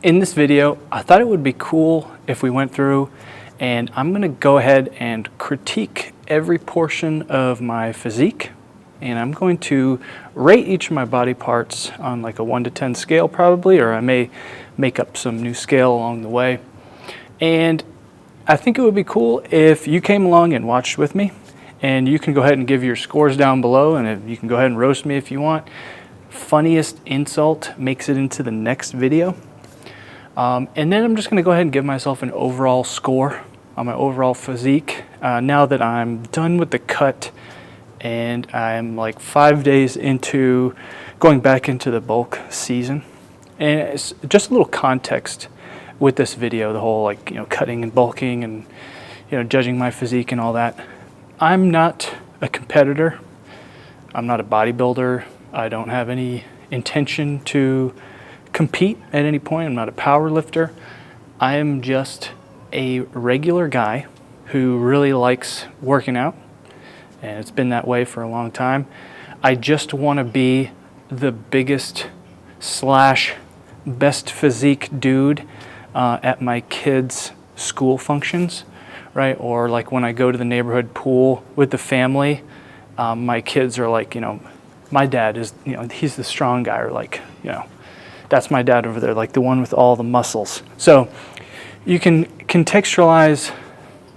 in this video, I thought it would be cool if we went through and I'm going to go ahead and critique every portion of my physique, and I'm going to rate each of my body parts on like a 1 to 10 scale probably, or I may make up some new scale along the way. And I think it would be cool if you came along and watched with me, and you can go ahead and give your scores down below, and you can go ahead and roast me if you want. Funniest insult makes it into the next video. And then I'm just going to go ahead and give myself an overall score on my overall physique now that I'm done with the cut and I'm like 5 days into going back into the bulk season. And it's just a little context with this video, the whole cutting and bulking and judging my physique and all that. I'm not a competitor. I'm not a bodybuilder. I don't have any intention to compete at any point. I'm not a power lifter. I am just a regular guy who really likes working out, and it's been that way for a long time. I just want to be the biggest / best physique dude at my kids' school functions, right? Or like when I go to the neighborhood pool with the family, my kids are like, my dad is, he's the strong guy, or like, that's my dad over there, like the one with all the muscles. So you can contextualize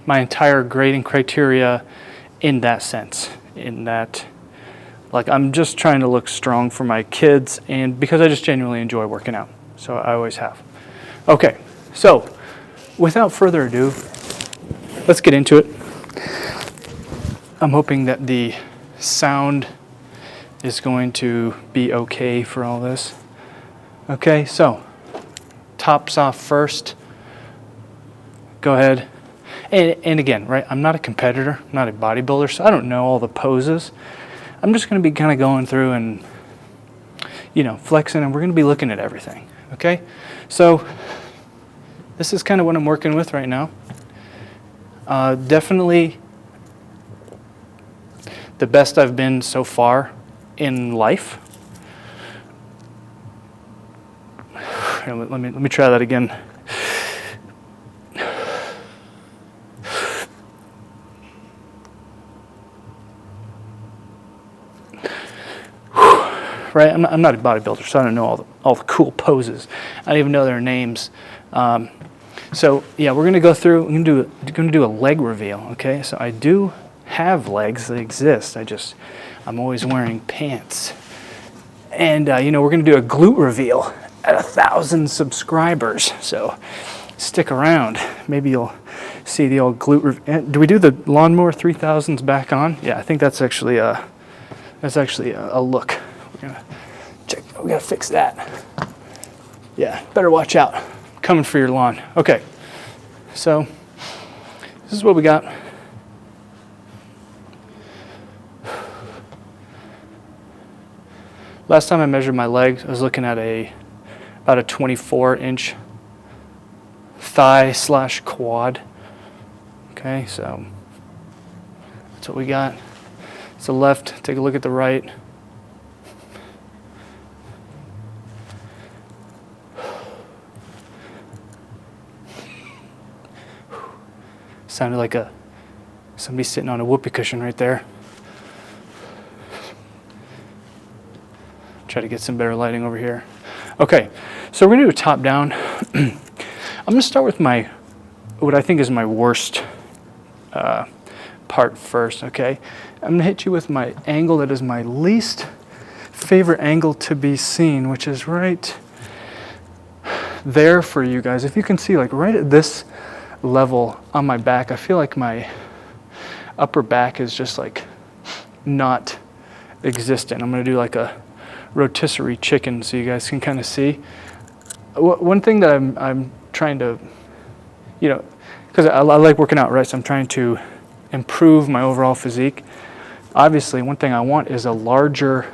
my entire grading criteria in that sense, in that like I'm just trying to look strong for my kids, and because I just genuinely enjoy working out. So I always have. Okay, so without further ado, let's get into it. I'm hoping that the sound is going to be okay for all this. Okay, so tops off first. Go ahead. And again, right, I'm not a competitor, I'm not a bodybuilder, so I don't know all the poses. I'm just going to be kind of going through and, flexing, and we're going to be looking at everything. Okay, so this is kind of what I'm working with right now. Definitely the best I've been so far in life. Here, let me try that again. Right, I'm not a bodybuilder, so I don't know all the cool poses. I don't even know their names. So yeah, we're gonna go through. We're gonna do a leg reveal. Okay, so I do have legs that exist. I'm always wearing pants, and we're gonna do a glute reveal at 1,000 subscribers. So stick around. Maybe you'll see the old glute. Do we do the lawnmower 3000s back on? Yeah, I think that's actually a look. We're gonna check. We gotta fix that. Yeah, better watch out. Coming for your lawn. Okay, so this is what we got. Last time I measured my legs, I was looking at about a 24-inch thigh / quad. Okay, so that's what we got. It's the left. Take a look at the right. Sounded like somebody sitting on a whoopee cushion right there. Try to get some better lighting over here. Okay, so we're gonna do a top down. I'm gonna start with what I think is my worst part first, okay? I'm gonna hit you with my angle that is my least favorite angle to be seen, which is right there for you guys. If you can see, like right at this level on my back, I feel like my upper back is just like not existent. I'm gonna do like a rotisserie chicken so you guys can kind of see. One thing that I'm trying to, because I like working out, right? So I'm trying to improve my overall physique. Obviously, one thing I want is a larger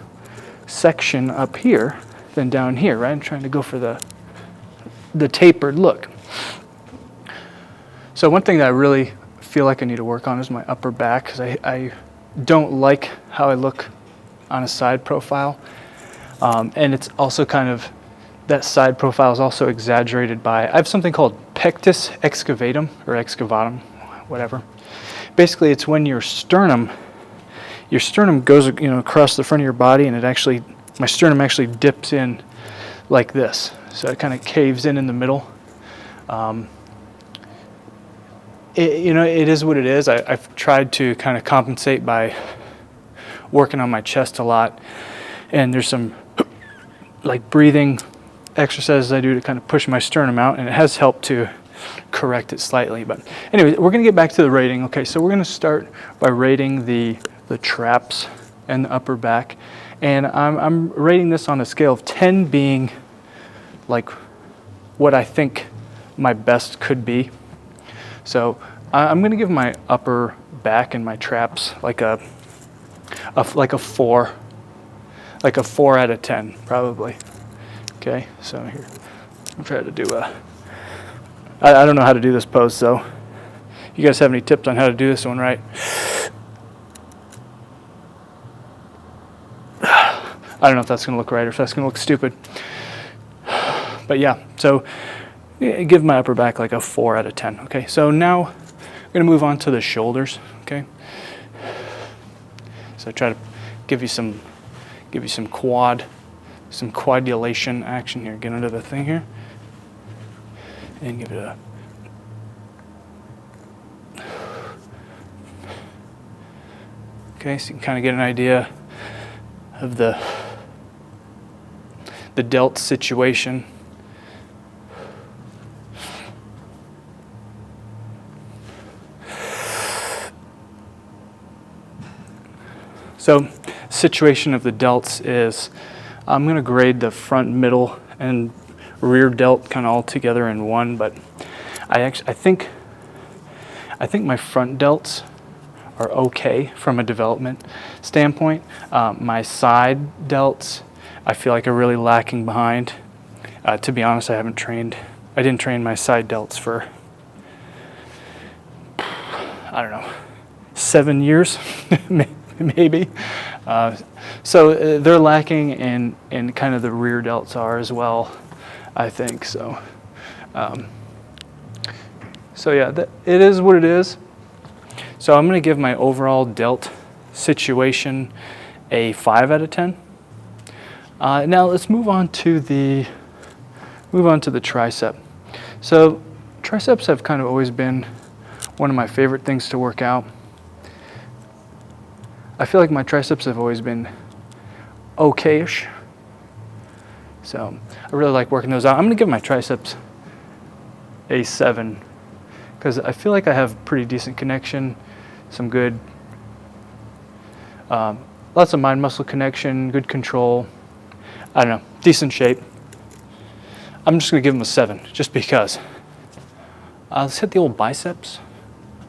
section up here than down here, right? I'm trying to go for the tapered look. So one thing that I really feel like I need to work on is my upper back, because I don't like how I look on a side profile. And it's also kind of that side profile is also exaggerated by, I have something called pectus excavatum, or excavatum, whatever. Basically, it's when your sternum goes, across the front of your body, and my sternum actually dips in like this. So it kind of caves in the middle. It is what it is. I've tried to kind of compensate by working on my chest a lot, and there's some like breathing exercises I do to kind of push my sternum out, and it has helped to correct it slightly. But anyway, we're going to get back to the rating. Okay, so we're going to start by rating the traps and the upper back, and I'm rating this on a scale of 10 being like what I think my best could be. So I'm going to give my upper back and my traps like a 4, like a 4 out of 10 probably. Okay, so here I'm trying to do I don't know how to do this pose, so you guys have any tips on how to do this one right? I don't know if that's going to look right or if that's going to look stupid. But yeah, so give my upper back like a 4 out of 10. Okay, so now I'm going to move on to the shoulders. Okay, so try to give you some quadulation action here. Get under the thing here and give it a. Okay, so you can kind of get an idea of the delt situation. So, situation of the delts is, I'm going to grade the front, middle, and rear delt kind of all together in one. But I think my front delts are okay from a development standpoint. My side delts, I feel like are really lacking behind. To be honest, I didn't train my side delts for, I don't know, 7 years. Maybe. So they're lacking, and kind of the rear delts are as well, I think. So yeah, it is what it is. So I'm going to give my overall delt situation a 5 out of 10. Now let's move on to the tricep. So triceps have kind of always been one of my favorite things to work out. I feel like my triceps have always been okay-ish. So I really like working those out. I'm going to give my triceps a 7 because I feel like I have pretty decent connection, some good, lots of mind muscle connection, good control. I don't know, decent shape. I'm just going to give them a 7 just because. Let's hit the old biceps.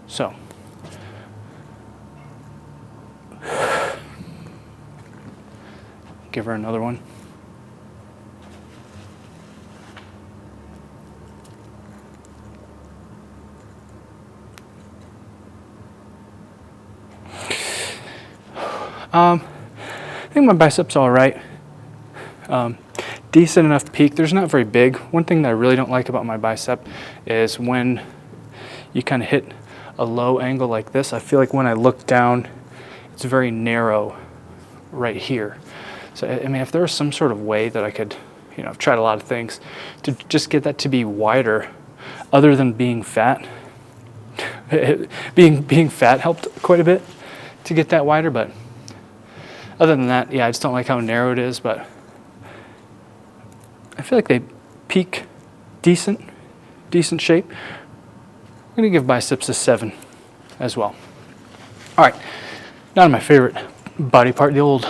So. Give her another one. I think my biceps are all right. Decent enough peak. There's not very big. One thing that I really don't like about my bicep is when you kind of hit a low angle like this. I feel like when I look down, it's very narrow right here. So, I mean, if there was some sort of way that I could, I've tried a lot of things to just get that to be wider, other than being fat. being fat helped quite a bit to get that wider, but other than that, yeah, I just don't like how narrow it is, but I feel like they peak decent shape. I'm going to give biceps a 7 as well. All right, now to my favorite body part, the old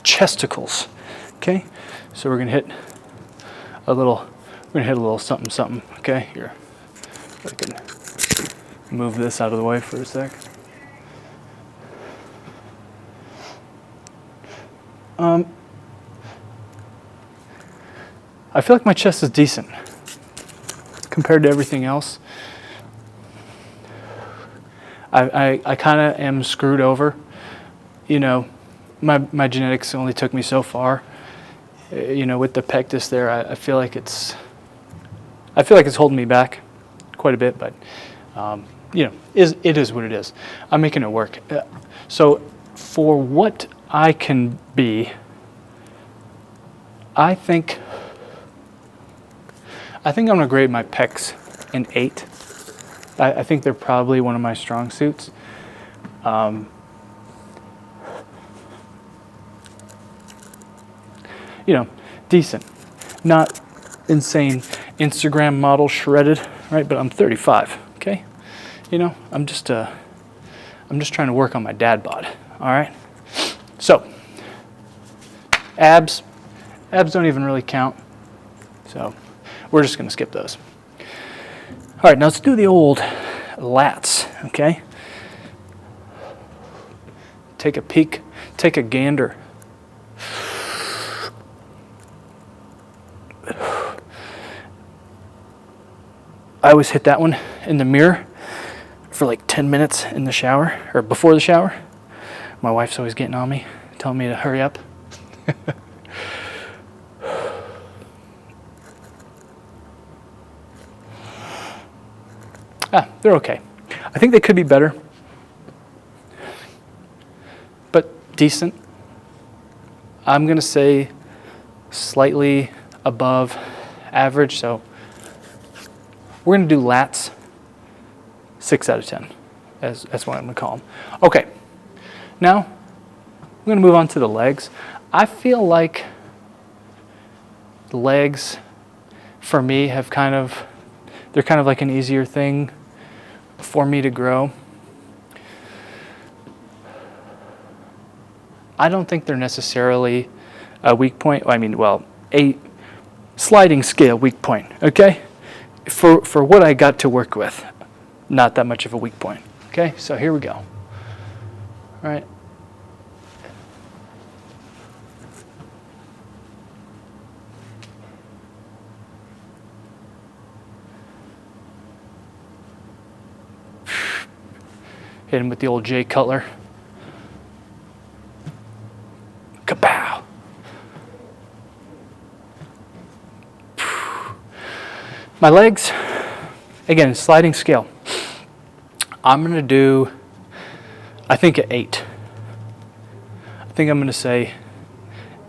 chesticles. Okay, so we're gonna hit a little something. Okay, here, I can move this out of the way for a sec. I feel like my chest is decent compared to everything else. I kind of am screwed over. My genetics only took me so far, you know, with the pectus there, I feel like it's holding me back quite a bit, but you know, it is what it is. I'm making it work. So for what I can be, I think I'm gonna grade my pecs an 8. I think they're probably one of my strong suits. You know, decent, not insane Instagram model shredded, right? But I'm 35, okay? You know, I'm just trying to work on my dad bod, all right? So, abs don't even really count, so we're just gonna skip those. All right, now let's do the old lats, okay? Take a peek, take a gander. I always hit that one in the mirror for like 10 minutes in the shower, or before the shower. My wife's always getting on me, telling me to hurry up. They're okay. I think they could be better, but decent. I'm gonna say slightly above average, so we're gonna do lats 6 out of 10. That's what I'm gonna call them. Okay, now I'm gonna move on to the legs. I feel like the legs, for me, they're kind of like an easier thing for me to grow. I don't think they're necessarily a weak point. I mean, well, a sliding scale weak point, okay? For what I got to work with, not that much of a weak point. Okay, so here we go. All right. Hit him with the old Jay Cutler. Kapow! My legs, again, sliding scale. I'm going to do, I think, an 8. I think I'm going to say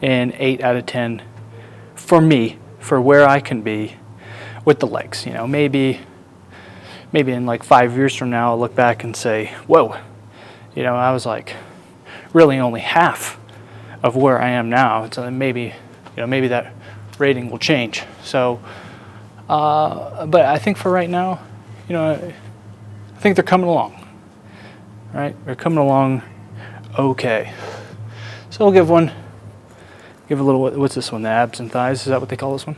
an 8 out of 10 for me, for where I can be with the legs. You know, maybe in like 5 years from now, I'll look back and say, whoa, you know, I was like really only half of where I am now. So maybe that rating will change. So, but I think for right now, you know, I think they're coming along, right? They're coming along okay. So we'll give a little, what's this one, the abs and thighs? Is that what they call this one?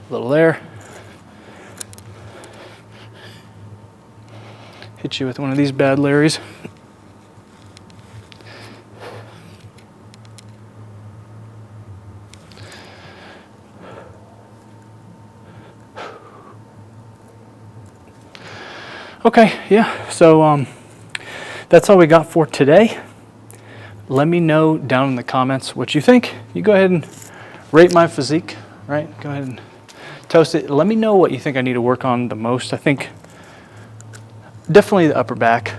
A little there. Hit you with one of these bad Larrys. Okay, yeah, so that's all we got for today. Let me know down in the comments what you think. You go ahead and rate my physique, right? Go ahead and toast it. Let me know what you think I need to work on the most. I think definitely the upper back.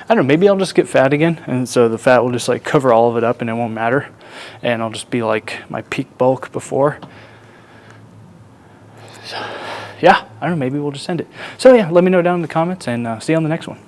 I don't know, maybe I'll just get fat again, and so the fat will just like cover all of it up and it won't matter. And I'll just be like my peak bulk before. So, yeah, I don't know, maybe we'll just end it. So yeah, let me know down in the comments, and see you on the next one.